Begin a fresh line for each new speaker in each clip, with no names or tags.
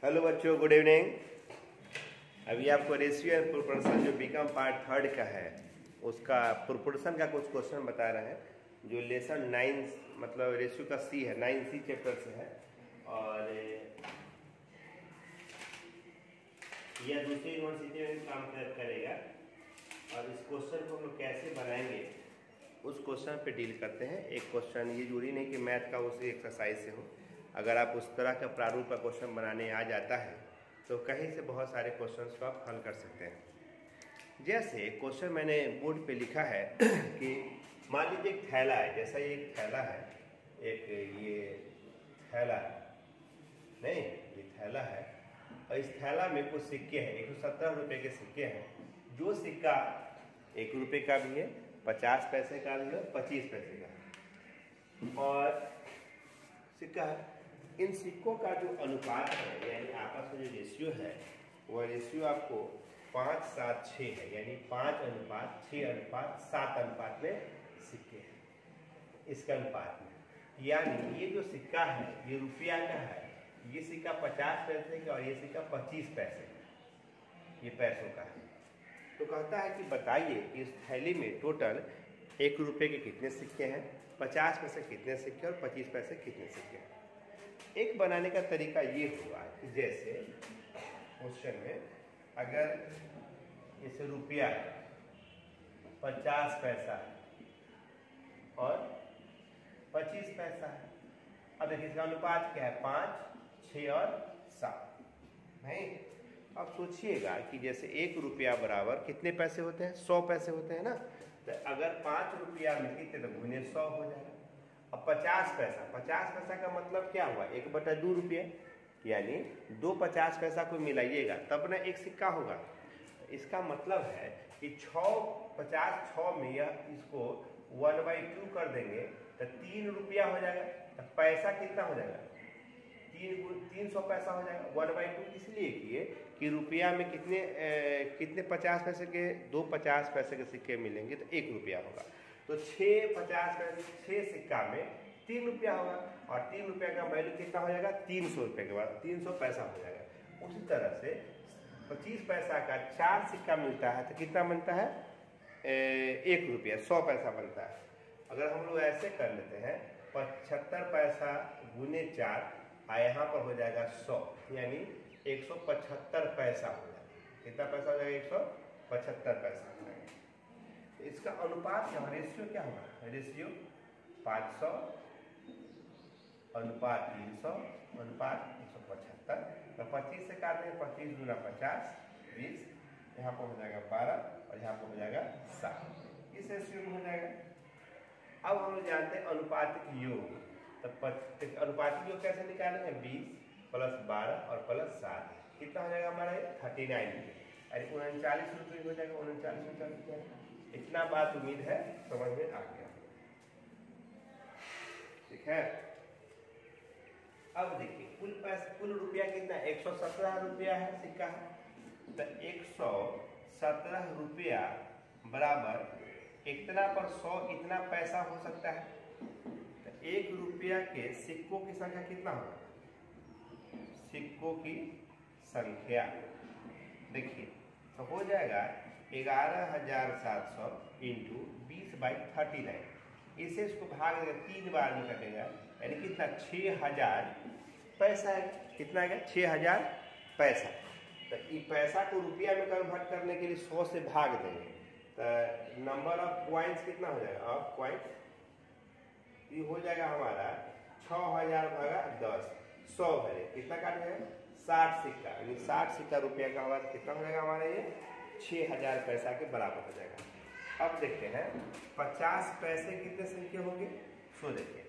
Hello बच्चों, good evening. अभी आपको रेशियो एंड प्रोपोर्शन जो बीकॉम पार्ट 3 का है उसका प्रोपोर्शन का कुछ क्वेश्चन बता रहे हैं जो लेसन 9 मतलब रेशियो का सी है, 9C चैप्टर से है। और यह दूसरी यूनिवर्सिटी में काम करेगा। और इस क्वेश्चन को हम लोग कैसे बनाएंगे उस क्वेश्चन पे डील करते हैं। एक क्वेश्चन ये जरूरी नहीं कि मैथ का उसी एक्सरसाइज से हो, अगर आप उस तरह का प्रारूप का क्वेश्चन बनाने आ जाता है तो कहीं से बहुत सारे क्वेश्चंस को आप हल कर सकते हैं। जैसे क्वेश्चन मैंने बोर्ड पे लिखा है कि मान लीजिए एक थैला है, जैसा ये एक थैला है, एक ये थैला है, नहीं ये थैला है, और इस थैला में कुछ सिक्के हैं, 117 रुपये के सिक्के हैं। जो सिक्का 1 रुपये का भी है, 50 पैसे का भी है, 25 पैसे का है और सिक्का है। इन सिक्कों का जो अनुपात है यानी आपस में जो रेशियो है वह रेशियो आपको 5:7:6 है, यानी 5:6:7 में सिक्के हैं इसका अनुपात में। यानी ये जो सिक्का है ये रुपया का है, ये सिक्का 50 पैसे का और ये सिक्का 25 पैसे का, ये पैसों का है। तो कहता है कि बताइए इस थैली में टोटल 1 रुपये के कितने सिक्के हैं, 50 पैसे कितने सिक्के और 25 पैसे कितने सिक्के हैं। एक बनाने का तरीका ये होगा कि जैसे क्वेश्चन में अगर जैसे रुपया 50 पैसा है और 25 पैसा है। अब देखिए इसका अनुपात क्या है, 5, 6 और 7। नहीं, अब सोचिएगा कि जैसे 1 रुपया बराबर कितने पैसे होते हैं, 100 पैसे होते हैं ना। तो अगर 5 रुपया में कितने तो गुने 100 हो जाएगा। अब 50 पैसा का मतलब क्या हुआ, 1/2 रुपये, यानी 2 50 पैसा को मिलाइएगा तब ना एक सिक्का होगा। इसका मतलब है कि 6 में यह इसको 1/2 कर देंगे तो 3 रुपया हो जाएगा। तो पैसा कितना हो जाएगा, 300 पैसा हो जाएगा। 1/2 इसलिए किए कि रुपया में कितने 50 पैसे के 2 50 पैसे के सिक्के मिलेंगे तो 1 रुपया होगा। तो 6 50 पैसे 6 सिक्का में 3 रुपया होगा और 3 रुपया का वैल्यू कितना हो जाएगा, 300 रुपये के बाद 300 पैसा हो जाएगा। उसी तरह से 25 पैसा का 4 सिक्का मिलता है तो कितना बनता है, 1 रुपया 100 पैसा बनता है। अगर हम लोग ऐसे कर लेते हैं 75 पैसा गुने 4 और यहाँ पर हो जाएगा 100, यानी 175 पैसा हो जाएगा। कितना पैसा हो जाएगा, 175 पैसा हो जाएगा। इसका अनुपात क्या, रेशियो क्या होगा, रेशियो 500 अनुपात 300 अनुपात 175। तो 25 से काट देंगे, 25 गुना 50 20, यहाँ पर हो जाएगा 12 और यहाँ पर हो जाएगा 7। इस रेशियो में हो जाएगा। अब हम लोग जानते हैं अनुपातिक योग। तो अनुपातिक योग कैसे निकालेंगे, 20 + 12 और +7 कितना हो जाएगा हमारा, 39 रुपये, अरे 39 रुपये हो जाएगा। 39 रुपये, इतना बात उम्मीद है समझ में आ गया, ठीक है। अब देखिए कुल रुपया कितना, 117 रुपया है सिक्का है। तो 117 रुपया बराबर इतना पर 100 इतना पैसा हो सकता है। तो 1 रुपया के सिक्कों की संख्या कितना होगा, सिक्कों की संख्या देखिए तो हो जाएगा 11,700 इंटू 20/39। इसे इसको भाग देगा 3 बार में कटेगा, यानी कितना 6,000 पैसा है। कितना है, 6,000 पैसा। तो इस पैसा को रुपया में कन्वर्ट करने के लिए 100 से भाग देंगे तो नंबर ऑफ पॉइंट्स कितना हो जाएगा, ऑफ पॉइंट ये हो जाएगा हमारा 6,000 भागा 10, 100 भरे कितना काटेगा, 60 सिक्का, यानी 60 सिक्का रुपया का होगा। कितना हो जाएगा हमारा, ये 6,000 पैसा के बराबर हो जाएगा। अब देखते हैं 50 पैसे कितने सिक्के होंगे। सो देखिए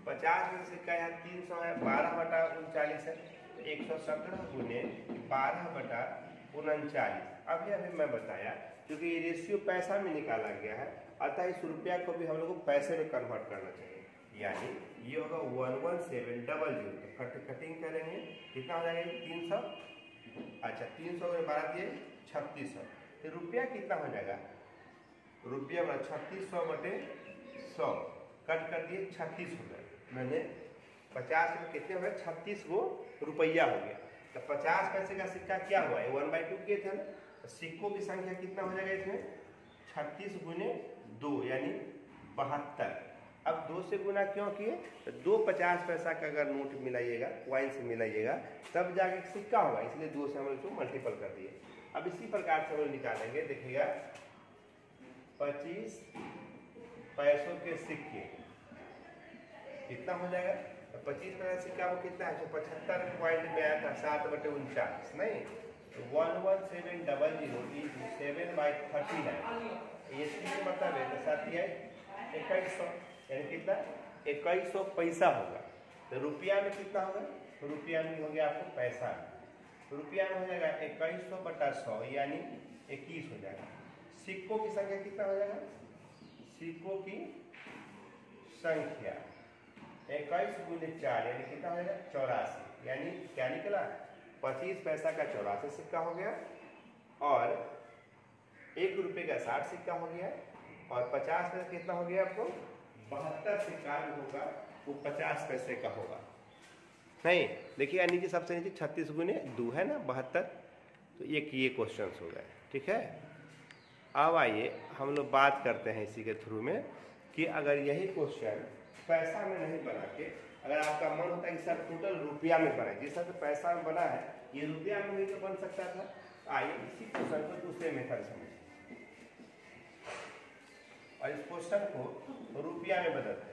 50 में सिक्का यहाँ 300 है, 12/39 है, 117 गुने 12/39। अभी मैं बताया क्योंकि ये रेशियो पैसा में निकाला गया है, अतः इस रुपया को भी हम लोग को पैसे में कन्वर्ट करना चाहिए। यानी ये होगा 11700। तो कटिंग करेंगे कितना हो जाएगा, 300। अच्छा 300 में 12 दिए 3600। तो रुपया कितना हो जाएगा, रुपया में 3600/100 कट कर दिए 36 हो गए। मैंने 50 में कितने हो गए, 36 गो रुपया हो गया। तो 50 पैसे का सिक्का क्या हुआ है, 1/2 के थे ना, तो सिक्कों की संख्या कितना हो जाएगा इसमें, 36 गुने 2 यानी 72। अब 2 से गुना क्यों किए, तो 2 50 पैसा का अगर नोट मिलाइएगा, कॉइन से मिलाइएगा, तब जाके सिक्का होगा, इसलिए 2 से हम इसको मल्टीपल कर दिए। अब इसी प्रकार से हम निकालेंगे, देखिएगा 25 पैसों के सिक्के कितना हो जाएगा, तो 25 पैसा सिक्का वो कितना है, 75 पॉइंट में आया था, 7/49 नहीं, तो 11700 इज 7/39, ये चीज मतलब है, तो साथ ही है 2100, यानी कितना 2100 पैसा होगा। तो रुपया में कितना होगा, तो रुपया में हो गया आपको पैसा, तो रुपया में हो जाएगा 2100/100 यानी 21 हो जाएगा। सिक्कों की संख्या कितना हो जाएगा, सिक्कों की संख्या 21 गुने 4 यानी कितना हो जाएगा 84, यानी क्या निकला 25 पैसा का 84 सिक्का हो गया, और 1 रुपये का 60 सिक्का हो गया, और 50 पैसा कितना हो गया आपको 72 सिक्का होगा, वो 50 पैसे का होगा। नहीं देखिएगा नीचे सबसे नीचे 36 गुने 2 है ना 72, तो ये क्वेश्चन हो गए, ठीक है। अब आइए हम लोग बात करते हैं इसी के थ्रू में कि अगर यही क्वेश्चन पैसा में नहीं बना के, अगर आपका मन होता है कि सर टोटल रुपया में बनाए, जिस तरह से पैसा में बना है ये रुपया में भी तो बन सकता था। आइए इसी क्वेश्चन को दूसरे मेथड समझिए, और इस क्वेश्चन को रुपया में बदलते हैं।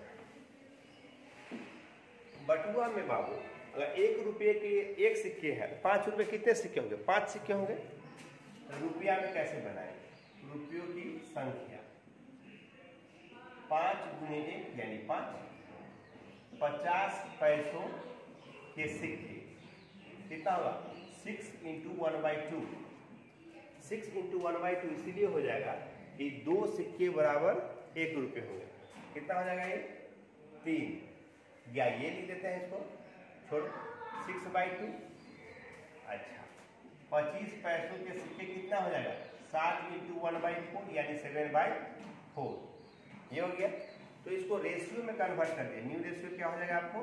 बटुआ में बाबू अगर 1 रुपये के 1 सिक्के हैं, 5 रुपये कितने सिक्के होंगे, 5 सिक्के होंगे। रुपया में कैसे बनाए, रुपयों की संख्या 5 गुने 1 यानी 5, 50 पैसों के सिक्के कितना होगा 6 × 1/2, 6 × 1/2 इसीलिए हो जाएगा कि 2 सिक्के बराबर 1 रुपये हो गए, कितना हो जाएगा ये 3, या ये लिख देते हैं इसको छोड़ 6/2। अच्छा 25 पैसों के सिक्के कितना हो जाएगा 7 × 1/4 यानी 7/4, ये हो गया। तो इसको रेशियो में कन्वर्ट कर दिया, न्यू रेशियो क्या हो जाएगा आपको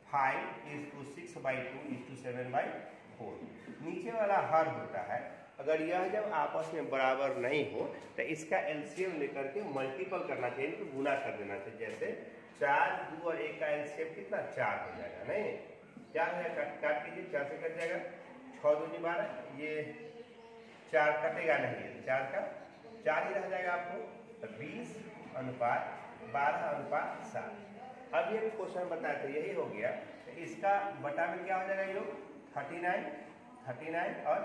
5:6/2:7/4। नीचे वाला हर होता है, अगर यह जब आपस में बराबर नहीं हो तो इसका एलसीएम लेकर के मल्टीपल करना चाहिए, तो गुना कर देना चाहिए। जैसे 4, 2 और 1 का एलसीएम कितना 4 हो जाएगा, नहीं 4 हो जाएगा, काट कीजिए 4 से कट जाएगा, 6 दूनी 12, ये 4 कटेगा नहीं, 4 का 4 ही रह जाएगा आपको, 20:12:7। अब ये भी क्वेश्चन बताए थे, यही हो गया, तो इसका बटा में क्या हो जाएगा ये लोग 39 और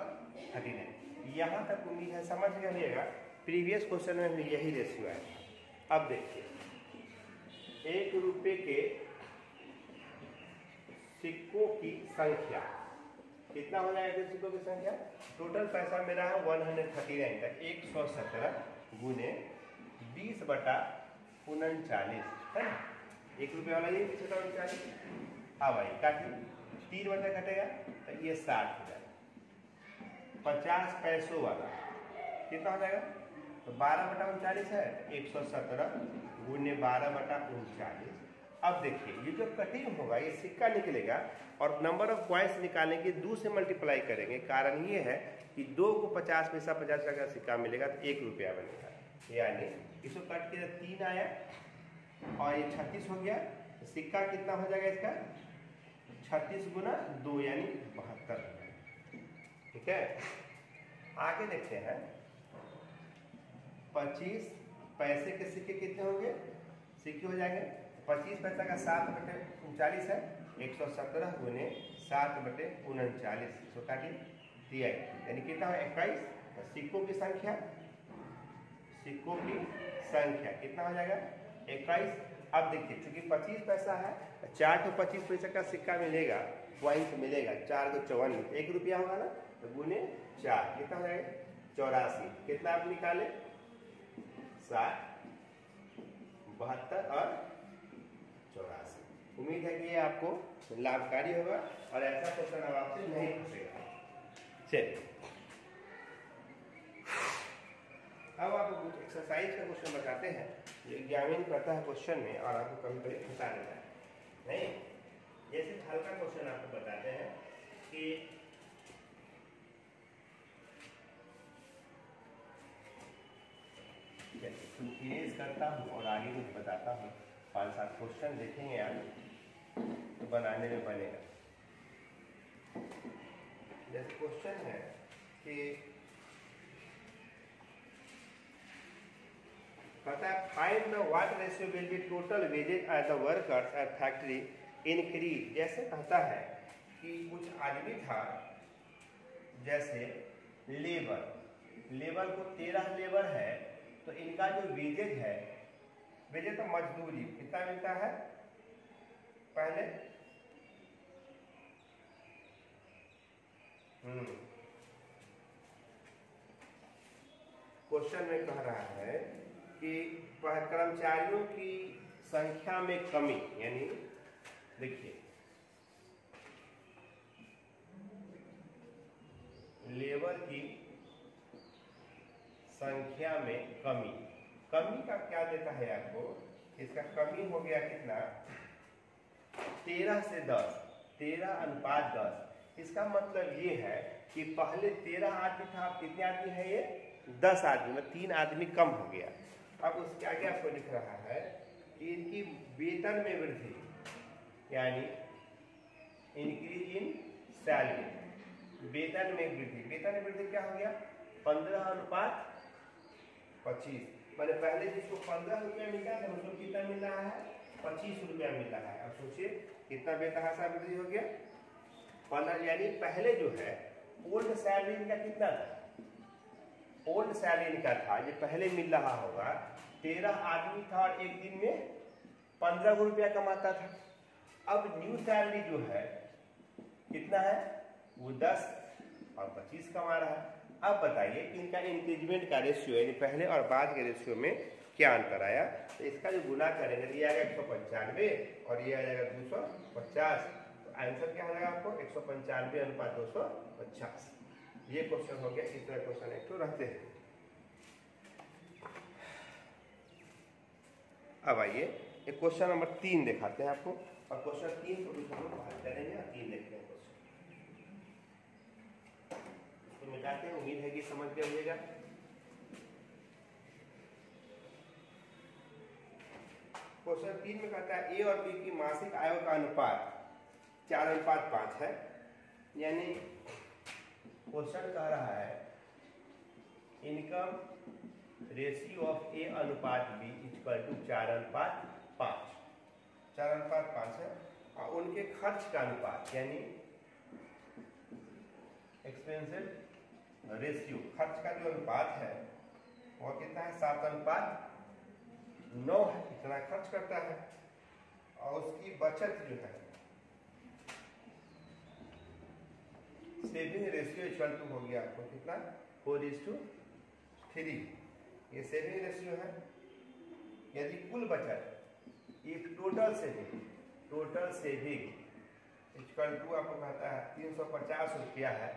39। यहाँ तक उम्मीद है समझ गए, प्रीवियस क्वेश्चन में भी यही रेशियो है। अब देखिए 1 रुपये के सिक्कों की संख्या कितना हो जाएगा, सिक्कों की संख्या टोटल पैसा मेरा है 139 का 117 गुने 20/39 है ना, 1 रुपये वाला ये 39। हाँ भाई काटिए, 3 बटे कटेगा तो ये 60 हो जाएगा। 50 पैसों वाला कितना हो जाएगा, तो 12/39 है, 117 गुने 12/39। अब देखिए ये जो कटिंग होगा ये सिक्का निकलेगा, और नंबर ऑफ कॉइन्स निकालेंगे 2 से मल्टीप्लाई करेंगे। कारण ये है कि 2 को 50 पैसा 50 का सिक्का मिलेगा तो 1 रुपया बनेगा, यानी इसको कट के 3 आया और ये 36 हो गया, तो सिक्का कितना हो जाएगा इसका 36 गुना 2 यानी 72। ठीक है, आगे देखते हैं 25 पैसे के सिक्के कितने होंगे, सिक्के हो जाएंगे 25 पैसा का 7/39 है, 117 गुने 7/39, इसको काटिए दिया, यानी कितना है 21। सिक्कों की संख्या कितना हो जाएगा 21। अब देखिए चूंकि 25 पैसा है, 4 तो 25 पैसा का सिक्का मिलेगा, पॉइंट मिलेगा, 4 को 54 1 रुपया होगा ना, तो गुने 4 कितना हो जाएगा 84। कितना आप निकाले 60, 72 और 84। उम्मीद है कि ये आपको लाभकारी होगा और ऐसा क्वेश्चन अब आपसे नहीं पूछेगा। चलिए अब आपको कुछ एक्सरसाइज का क्वेश्चन बताते हैं जो एग्जामिन करता है क्वेश्चन में और आपको कभी कभी फंसा देता है। नहीं, जैसे हल्का क्वेश्चन आपको बताते हैं के इरेज करता हूँ और आगे कुछ बताता हूँ। 5-7 क्वेश्चन देखेंगे आगे तो बनाने में बनेगा। जैसे क्वेश्चन है कि कहता है find the what ratio will be total wages at the workers at factory increase. जैसे कहता है कि कुछ आदमी था, जैसे लेबर को 13 लेबर है, तो इनका जो वेजेज है, वेजेज तो मजदूरी कितना मिलता है पहले, क्वेश्चन में कह रहा है कि कर्मचारियों की संख्या में कमी, यानी देखिए लेबर की संख्या में कमी का क्या देता है आपको, इसका कमी हो गया कितना 13 से 10, 13:10। इसका मतलब ये है कि पहले 13 आदमी था, अब कितने आदमी है ये 10 आदमी, मतलब 3 आदमी कम हो गया। अब उसके आगे आपको लिख रहा है कि इनकी वेतन में वृद्धि, यानी इंक्रीज इन सैलरी, वेतन में वृद्धि क्या हो गया 15:25। मैंने पहले जिसको 15 रुपया मिला था उसको कितना मिल रहा है 25 रुपया मिल रहा है। अब सोचिए कितना बेतहाशा वृद्धि हो गया 15, यानी पहले जो है ओल्ड सैलरी इनका कितना था, ओल्ड सैलरी इनका था ये पहले मिल रहा होगा 13 आदमी था और एक दिन में 15 रुपया कमाता था। अब न्यू सैलरी जो है कितना है वो 10 और 25 कमा रहा है। अब बताइए कि इनका इंक्रीजमेंट का रेशियो यानी पहले और बाद के रेशियो में क्या अंतर आया। तो इसका जो गुना करेंगे तो ये आएगा 195 और ये आ जाएगा 250। तो आंसर क्या हो जाएगा आपको 195:250। ये क्वेश्चन हो गया। इस तरह क्वेश्चन एक तो रहते हैं। अब आइए एक क्वेश्चन नंबर 3 दिखाते हैं आपको, और क्वेश्चन 3 को भी हम लोग बात करेंगे। 3 देखते हैं क्वेश्चन तो मिटाते हैं, उम्मीद है कि समझ के आइएगा। क्वेश्चन 3 में कहता है ए और बी की मासिक आय का अनुपात 4:5 है, यानी क्वेश्चन कह रहा है इनकम रेशियो ऑफ ए अनुपात बी इक्वल टू 4:5। 4:5 है, और उनके खर्च का अनुपात यानी एक्सपेंसिव रेशियो, खर्च का जो अनुपात है वो कितना है 7:9 है, इतना खर्च करता है। और उसकी बचत जो है सेविंग रेशियो इक्वल टू हो गया आपको कितना 4:3। ये सेविंग रेशियो है। यदि कुल बचत ये टोटल सेविंग इक्वल टू आपको कहता है 350 रुपया है,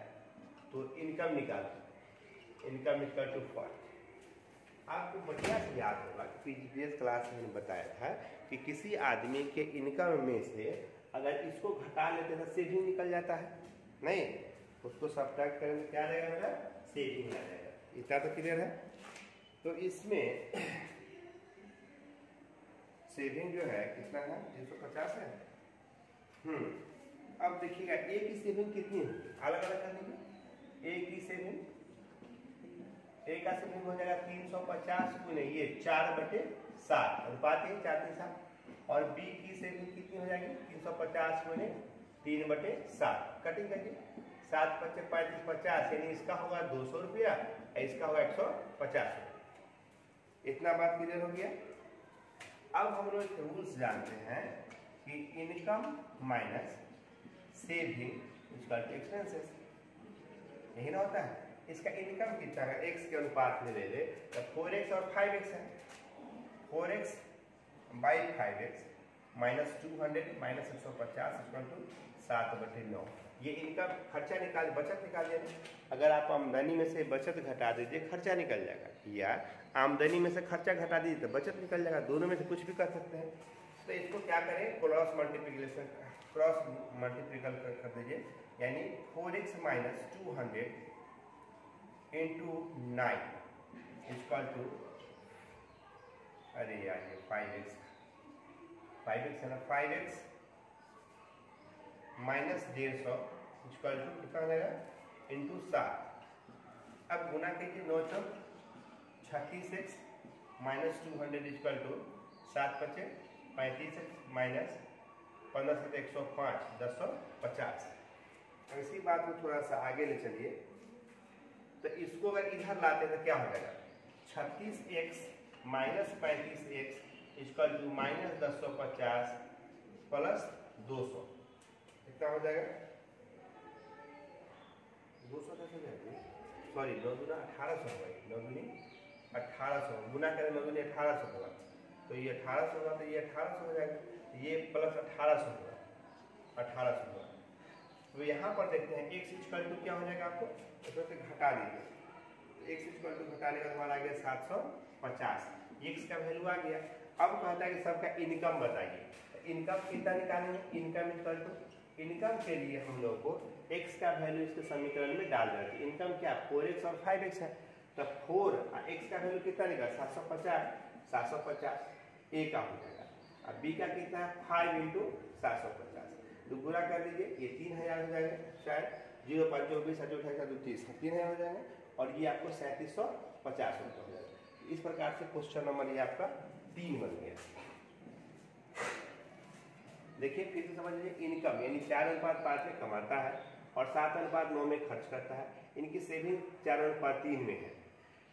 तो इनकम निकालो, इनकम इक्वल टू 40। आपको बढ़िया से याद होगा कि प्रीवियस क्लास में बताया था कि किसी आदमी के इनकम में से अगर इसको घटा लेते तो सेविंग निकल जाता है, नहीं उसको सब्ट्रैक्ट करेंगे क्या रहेगा मेरा सेविंग आ जाएगा। इतना तो क्लियर है। तो इसमें सेविंग जो है कितना है 350 है। अब देखिएगा ए की सेविंग कितनी है, अलग अलग करने की। ए की सेविंग, ए का सेविंग हो जाएगा 350 गुने ये 4/7 अनुपात है 4:7। और बी की सेविंग कितनी हो जाएगी 350 गुने 3/7। कटिंग करिए 7 × 5 = 35, 50, यानी इसका होगा 200 रुपया, इसका होगा 150 रुपया। इतना बात क्लियर हो गया। अब हम लोग एक रूल्स जानते हैं कि income minus saving equal to expenses, यही ना होता है। इसका इनकम कितना है x के अनुपात में ले ले तो 4x और 5x है। 4x by 5x -200 -150 equal to 7/9। ये इनकम खर्चा निकाल बचत निकाल देना। अगर आप आमदनी में से बचत घटा दीजिए खर्चा निकल जाएगा, या आमदनी में से खर्चा घटा दीजिए तो बचत निकल जाएगा। दोनों में से कुछ भी कर सकते हैं। तो इसको क्या करें क्रॉस मल्टीप्लिकेशन कर दीजिए। यानी 4x minus 200 into 9 equal to, अरे यार ये 5x है ना, 5x माइनस 150 इक्वल टू कितना हो जाएगा इंटू 7। अब गुना कीजिए 9 चौक 36x माइनस 200 इक्वल टू 7 पचे 35x माइनस 15 से 105 1050। अब इसी बात को थोड़ा सा आगे ले चलिए, तो इसको अगर इधर लाते तो क्या हो जाएगा 36x minus 35x equal to minus 1050 plus 200, कितना हो जाएगा 200 कैसे जाएगा, सॉरी 9 दूना 1800 होगा, 9 दूनी 1800 गुना करें 9 दूनी 1800 होगा, तो ये 1800 होगा, तो ये 1800 हो जाएगा, ये प्लस 1800 होगा 1800 होगा। तो यहाँ पर देखते हैं x इक्वल टू क्या हो जाएगा, आपको इसमें से घटा दीजिए, x इक्वल टू घटाने का हमारा आ गया 750, x का वैल्यू आ गया। अब कहता है कि सबका इनकम बताइए, इनकम कितना निकालेंगे, इनकम इक्वल टू, इनकम के लिए हम लोग को x का वैल्यू इसके समीकरण में डाल देंगे। इनकम क्या 4x और 5x है, तो 4 और x का वैल्यू कितना निकला 750 a का हो जाएगा, अब b का कितना है 5 इंटू 750, तो गुणा कर दीजिए, ये 3000 हो जाएगा, शायद 0 5 24 28 30 3000 हो जाएगा, और ये आपको 3750 रुपये हो जाएगा। इस प्रकार से क्वेश्चन नंबर ये आपका 3 बन गया। देखिए फिर से समझ लीजिए, इनकम यानी 4:5 में कमाता है और 7:9 में खर्च करता है, इनकी सेविंग 4:3 में है।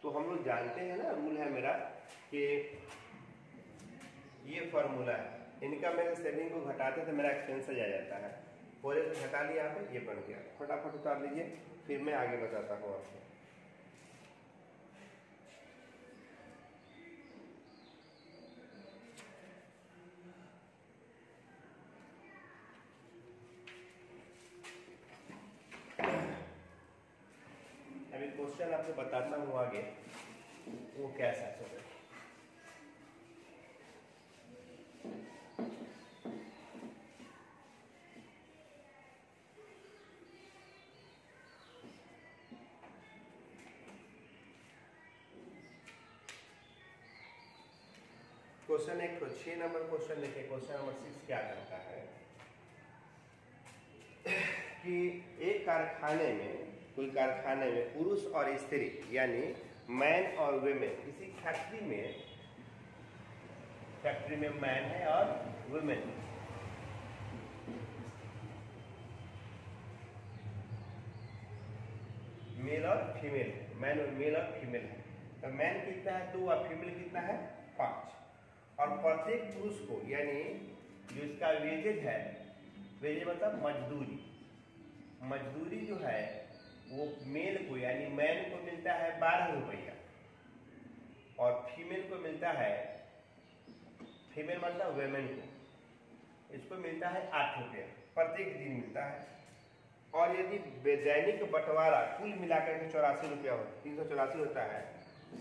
तो हम लोग जानते हैं ना, रूल है मेरा कि ये फॉर्मूला है, इनकम में सेविंग को घटाते तो मेरा एक्सपेंसेस आ जाता है, 4x से घटा लिया यहाँ पे, ये बन गया। फटाफट उतार लीजिए, फिर मैं आगे बताता हूँ आपको। अभी क्वेश्चन आपको बताता हूँ आगे वो कैसा चले। क्वेश्चन एक तो 6 नंबर क्वेश्चन लिखे, क्वेश्चन नंबर 6 क्या करता है कि एक कारखाने में, कोई कारखाने में पुरुष और स्त्री यानी मैन और वुमेन, किसी फैक्ट्री में मैन है और वुमेन, मेल और फीमेल, मैन और मेल और फीमेल है। तो मैन कितना है 2 और फीमेल कितना है 5, और प्रत्येक पुरुष को यानी जो इसका वेजेज है, वेजेज मतलब मजदूरी, मजदूरी जो है वो मेल को यानी मैन को मिलता है 12 रुपया और फीमेल को मिलता है, फीमेल मतलब वेमेन को, इसको मिलता है 8 रुपया प्रत्येक दिन मिलता है। और यदि दैनिक बंटवारा कुल मिलाकर के 84 रुपया हो, 384 होता है।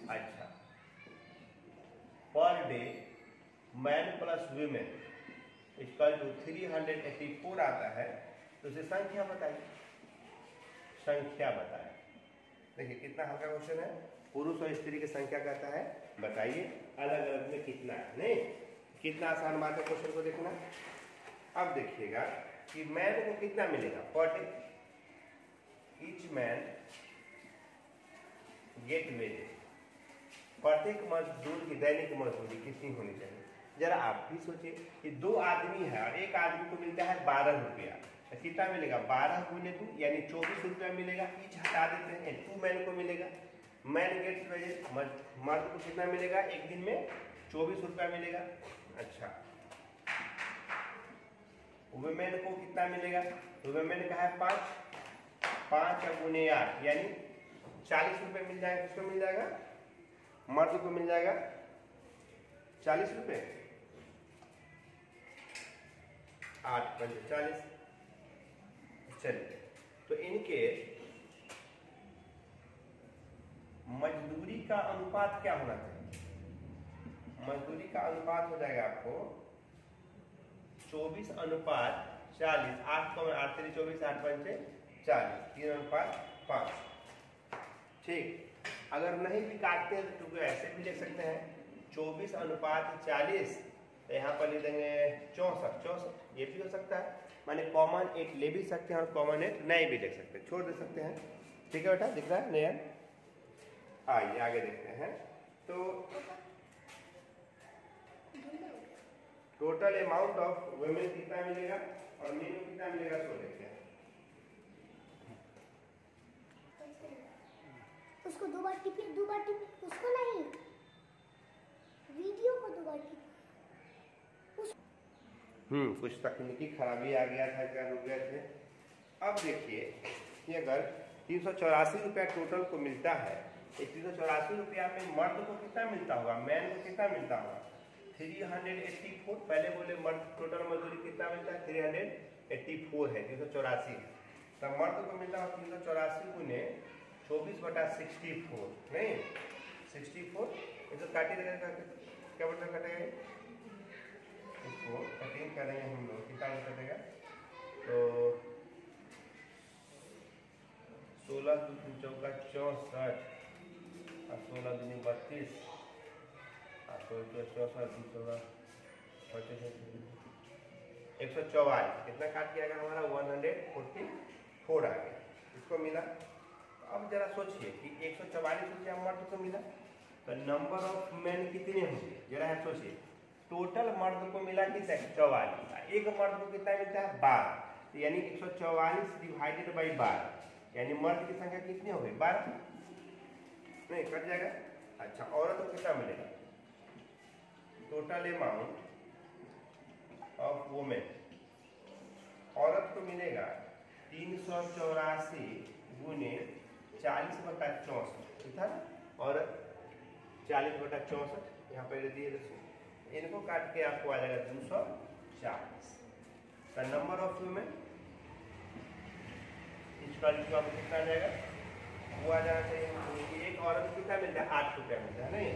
अच्छा, per day man plus women equal to 384 आता है, तो उसे संख्या बताइए, संख्या बताए। देखिए कितना हल्का क्वेश्चन है, पुरुष और स्त्री की संख्या कहता है बताइए अलग अलग में कितना है, नहीं कितना आसान बात है क्वेश्चन को देखना। अब देखिएगा कि मैन को कितना मिलेगा, per day each man get wages, प्रत्येक मजदूर की दैनिक मजदूरी कितनी होनी चाहिए। जरा आप भी सोचिए कि 2 आदमी है और एक आदमी को मिलता है 12 रुपया, तो कितना मिलेगा 12 गुने 2 यानी 24 रुपया मिलेगा, ईच हटा देते हैं, 2 मैन को मिलेगा, मैन गेट्स वेजेज, मर्द को कितना मिलेगा एक दिन में 24 रुपया मिलेगा। अच्छा, वुमेन को कितना मिलेगा, तो वुमेन का है 5 गुने 8 यानी 40 रुपये मिल जाएगा, किसको मिल जाएगा मर्द को मिल जाएगा 40 रुपये, 8 पंच 40। चलिए, तो इनके मजदूरी का अनुपात क्या होना चाहिए, मजदूरी का अनुपात हो जाएगा आपको 24/4 40, 8 को 8 3 24, 8 5 40, 3:5। ठीक, अगर नहीं भी काटते हैं तो ऐसे भी लिख सकते हैं 24:40, तो यहाँ पर लिख देंगे 64, ये भी हो सकता है। माने कॉमन 8 ले भी सकते हैं और कॉमन 8 नहीं भी लिख सकते, छोड़ दे सकते हैं। ठीक है बेटा, दिख रहा है नया? आइए आगे देखते हैं। तो टोटल अमाउंट ऑफ वुमेन कितना मिलेगा और मेन को कितना मिलेगा, सो देखते हैं।
उसको दो बार टिपिए, उसको नहीं, वीडियो को दो बार टिपिए।
कुछ तकनीकी खराबी आ गया था, क्या रुक गए थे। अब देखिए कि अगर 384 रुपया टोटल को मिलता है, 384 रुपया में मर्द को कितना मिलता होगा, मैन को कितना मिलता होगा 384। पहले बोले मर्द टोटल मजदूरी कितना मिलता है, 384 है, 384 है। तब मर्द को मिलता होगा 384 गुने 24/64, नहीं 64। तो काटिए, क्या मतलब कटेगा, इसको कटिंग करेंगे हम लोग, कितना कटेगा, तो 16 दूनी चौका 64 और 16 दूनी 32 और 64 144, कितना काट के आएगा हमारा 144 आ गया, इसको मिला। अब जरा सोचिए कि 144 रुपया मर्द को मिला, तो नंबर ऑफ मैन कितने होंगे, जरा है सोचिए। टोटल मर्द को मिला कितना 44, एक मर्द को कितना मिलता है 12, तो यानी 144 डिवाइडेड बाई 12, यानी मर्द की संख्या कितनी हो गई 12, नहीं कट जाएगा। अच्छा, औरत को कितना मिलेगा, टोटल अमाउंट ऑफ वुमेन, औरत को मिलेगा 384 गुने 40/64, ठीक है, औरत 40/64 यहाँ पर दिए, इनको काट के आपको आ जाएगा 240। का नंबर ऑफ वुमेन इसका आपको कितना आ जाएगा, वो आ जाना चाहिए। एक औरत को कितना मिलता है 8 रुपया मिलता है, नहीं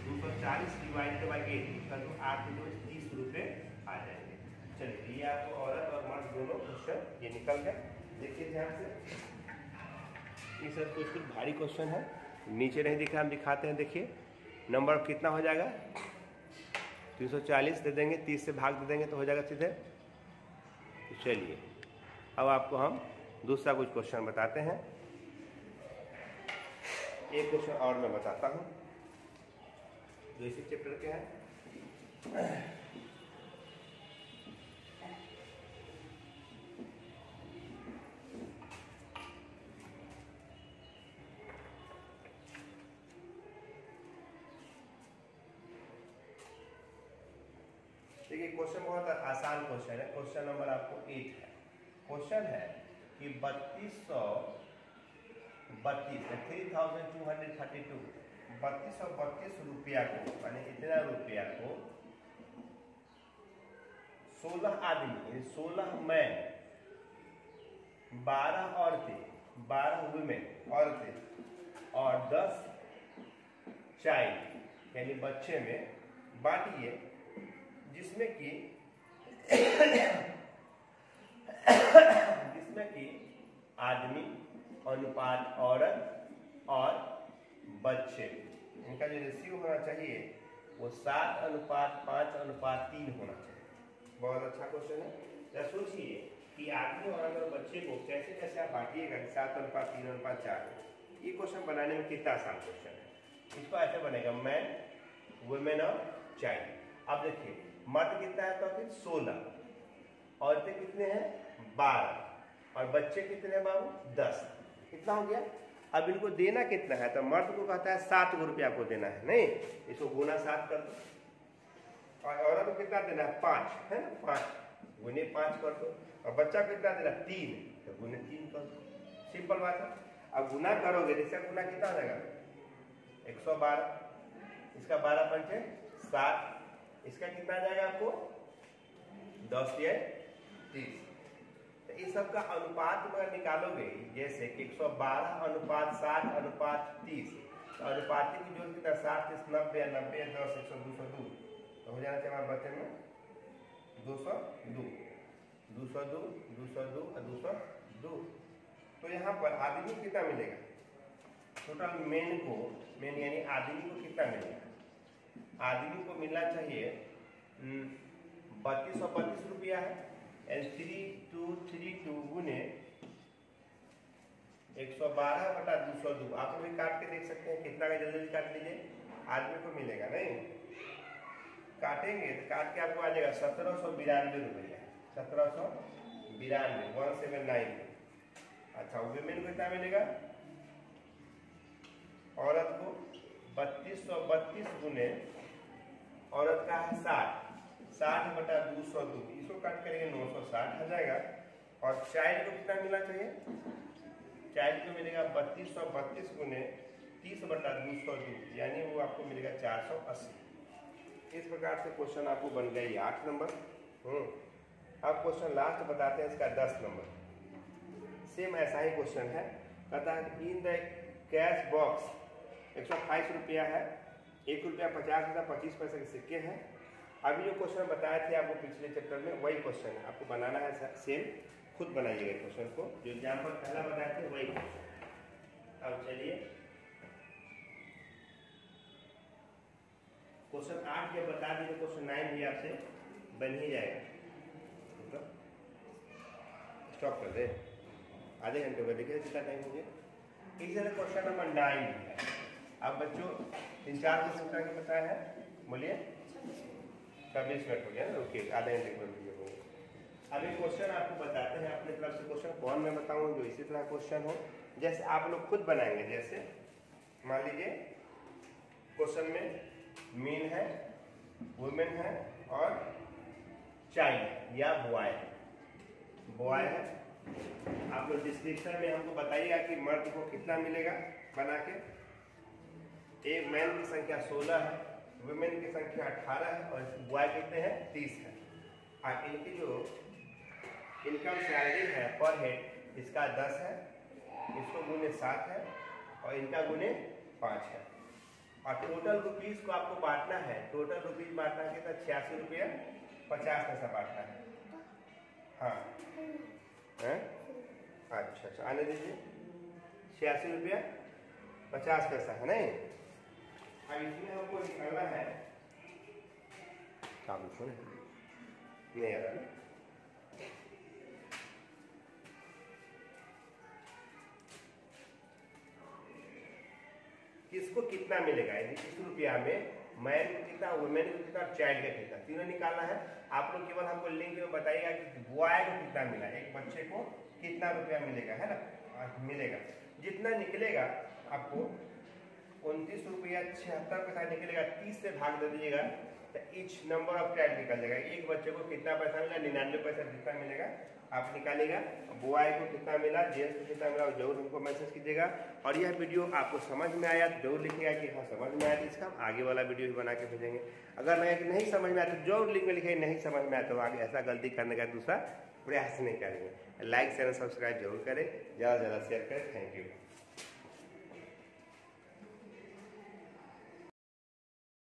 240 डिवाइडेड बाई 8, इसका तो 8 × 30 रुपये आ जाएंगे। चलिए, ये आपको औरत और मर्द दोनों क्वेश्चन ये निकल गए। देखिए ध्यान से, ये सब कुछ भारी क्वेश्चन है, नीचे नहीं दिखा, हम दिखाते हैं। देखिए नंबर ऑफ कितना हो जाएगा, 340 दे देंगे, 30 से भाग दे देंगे तो हो जाएगा सीधे। तो चलिए अब आपको हम दूसरा कुछ क्वेश्चन बताते हैं। एक क्वेश्चन और मैं बताता हूँ जो इसी चैप्टर के हैं। देखिए क्वेश्चन बहुत आसान क्वेश्चन है, क्वेश्चन नंबर आपको 8 है। क्वेश्चन है कि 3232 रुपया को, माने इतना रुपया को 16 आदमी, 16 मैन, 12 औरतें, 12 वुमेन औरतें और 10 चाइल्ड यानी बच्चे में बांटिए, जिसमें कि आदमी अनुपात औरत और बच्चे, इनका जो रेशियो होना चाहिए वो 7:5:3 होना चाहिए। बहुत अच्छा क्वेश्चन है। या सोचिए कि आदमी और बच्चे को कैसे कैसे आप बांटिएगा 7:3:4। ये क्वेश्चन बनाने में कितना आसान क्वेश्चन है। इसको ऐसे बनेगा मैन, वुमेन और चाइल्ड। अब देखिए मर्द कितना है, तो फिर 16, औरतें कितने हैं 12 और बच्चे कितने हैं बाबू 10, कितना हो गया। अब इनको देना कितना है, तो मर्द को कहता है 7 रुपया को देना है, नहीं इसको गुना 7 कर दो। और औरत को कितना देना है 5, है ना, 5 गुने 5 कर दो। और बच्चा को कितना देना 3, तो गुने 3 कर दो। सिंपल बात है। अब गुना करोगे, इसका गुना कितना हो जाएगा 112, इसका 12 पंचे 7, इसका कितना आ जाएगा आपको 10 या 30। तो इस सब का अनुपात अगर निकालोगे, जैसे 112:7:30, तो अनुपात की जोड़ कितना 7 30 90 90 10 100 202, तो हो जाना चाहिए हमारे बच्चे में 202। 202, 202 और 202। तो यहाँ पर आदमी को कितना मिलेगा? टोटल मेन यानी आदमी को कितना मिलेगा? आदमी को मिलना चाहिए 3232 रुपया है। 3232 गुने 112/202। आप लोग काट के देख सकते हैं कितना का, जल्दी काट लीजिए। आदमी को मिलेगा नहीं, काटेंगे तो काट के आपको आ जाएगा 1792 रुपया। 1792 179। अच्छा, वुमेन को कितना मिलेगा? औरत को 3232 गुने औरत का है 60/202। इसको काट करेंगे 960 आ जाएगा। और चाइल्ड को कितना मिलना चाहिए? चाइल्ड को मिलेगा 3232 गुने 30/202, यानी वो आपको मिलेगा 480। इस प्रकार से क्वेश्चन आपको बन गया ये 8 नंबर। अब क्वेश्चन लास्ट बताते हैं इसका 10 नंबर। सेम ऐसा ही क्वेश्चन है। कहता है इन द कैश बॉक्स 128 रुपया है, 1 रुपया 50 पैसा 25 पैसे के सिक्के हैं। अभी जो क्वेश्चन बताए थे आपको पिछले चैप्टर में, वही क्वेश्चन है, आपको बनाना है सेम। खुद बनाइएगा क्वेश्चन को, जो एग्जाम्पल पहला बताए थे वही क्वेश्चन। अब चलिए क्वेश्चन 8 जब बता दीजिए, क्वेश्चन 9 भी आपसे बन ही जाएगा। तो स्टॉप कर दे, आधे घंटे का देखिए कितना टाइम हो गया। इसी तरह क्वेश्चन नंबर 9 है। अब बच्चों 3-4 क्वेश्चन का बताया है, बोलिए 26 मिनट हो गया ना, ओके, आधे घंटे का वीडियो हो गया। अभी क्वेश्चन आपको बताते हैं अपने तरफ से। क्वेश्चन कौन मैं बताऊं जो इसी तरह क्वेश्चन हो, जैसे आप लोग खुद बनाएंगे। जैसे मान लीजिए क्वेश्चन में मीन है, वुमेन है और चाइल्ड या बॉय है। आप लोग डिस्क्रिप्शन में हमको बताइएगा कि मर्द को कितना मिलेगा बना के। एक मैन की संख्या 16 है, वुमेन की संख्या 18 है और बॉय कितने हैं? 30 है। और इनकी जो इनकम सैलरी है पर हेड, इसका 10 है, इसको गुने 7 है और इनका गुने 5 है। और टोटल रुपीज को आपको बांटना है। टोटल रुपीज बांटना है कितना? 86 रुपया 50 पैसा बांटना है। हाँ है? अच्छा, आने दीजिए। 86 रुपया 50 पैसा है नहीं। अब इसमें हमको निकालना है, काम सुने नहीं आ रहा ना। किसको कितना मिलेगा, यानी इस रुपया में मैन को कितना, वुमेन को कितना, चाइल्ड का कितना, तीनों निकालना है। आप लोग केवल हमको लिंक में बताइएगा कि बॉय को कितना मिला, एक बच्चे को कितना रुपया मिलेगा, है ना, मिलेगा। जितना निकलेगा आपको 29 रुपया 76 पैसा निकलेगा। 30 से भाग दे दीजिएगा तो ईच नंबर ऑफ चाइल्ड निकल जाएगा। एक बच्चे को कितना पैसा मिला? 99 पैसा जितना मिलेगा आप निकालिएगा। बॉय को कितना मिला, जेंट्स को कितना मिला, जरूर हमको मैसेज कीजिएगा। और यह वीडियो आपको समझ में आया तो जरूर लिखिएगा कि हाँ समझ में आया, तो इसका हम आगे वाला वीडियो भी बना के भेजेंगे। अगर नहीं समझ में आया तो जरूर लिंक में लिखिए नहीं समझ में आया तो आगे ऐसा गलती करने का दूसरा प्रयास नहीं करेंगे। लाइक शेयर सब्सक्राइब जरूर करें, ज़्यादा से ज़्यादा शेयर करें। Thank you.